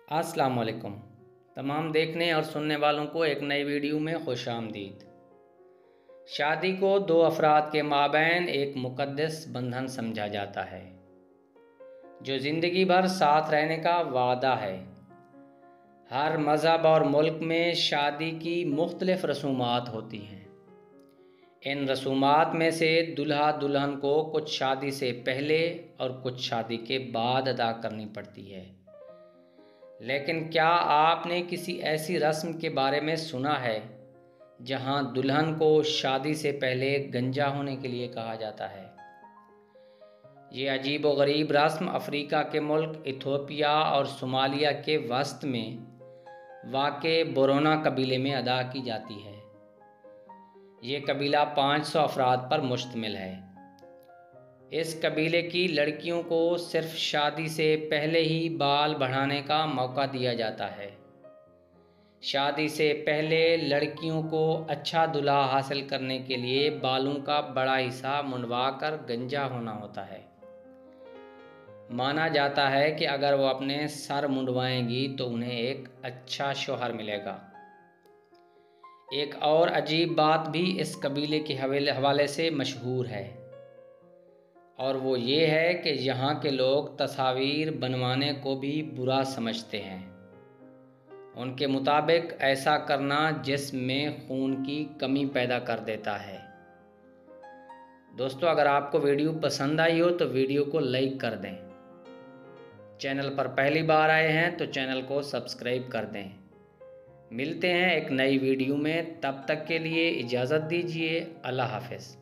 अस्सलाम वालेकुम। तमाम देखने और सुनने वालों को एक नई वीडियो में खुशामदीद। शादी को दो अफराद के माबैन एक मुक़द्दस बंधन समझा जाता है जो ज़िंदगी भर साथ रहने का वादा है। हर मज़हब और मुल्क में शादी की मुख्तलिफ़ रसूमात होती हैं। इन रसूमात में से दूल्हा दुल्हन को कुछ शादी से पहले और कुछ शादी के बाद अदा करनी पड़ती है। लेकिन क्या आपने किसी ऐसी रस्म के बारे में सुना है जहां दुल्हन को शादी से पहले गंजा होने के लिए कहा जाता है? ये अजीब व गरीब रस्म अफ्रीका के मुल्क इथियोपिया और सोमालिया के वस्त में वाक़े बोरोना कबीले में अदा की जाती है। ये कबीला 500 अफराद पर मुश्तमिल है। इस कबीले की लड़कियों को सिर्फ शादी से पहले ही बाल बढ़ाने का मौका दिया जाता है। शादी से पहले लड़कियों को अच्छा दूल्हा हासिल करने के लिए बालों का बड़ा हिस्सा मुंडवाकर गंजा होना होता है। माना जाता है कि अगर वो अपने सर मुंडवाएंगी तो उन्हें एक अच्छा शौहर मिलेगा। एक और अजीब बात भी इस कबीले के हवाले से मशहूर है और वो ये है कि यहाँ के लोग तस्वीर बनवाने को भी बुरा समझते हैं। उनके मुताबिक ऐसा करना जिस्म में खून की कमी पैदा कर देता है। दोस्तों, अगर आपको वीडियो पसंद आई हो तो वीडियो को लाइक कर दें। चैनल पर पहली बार आए हैं तो चैनल को सब्सक्राइब कर दें। मिलते हैं एक नई वीडियो में, तब तक के लिए इजाज़त दीजिए। अल्लाह हाफ़िज़।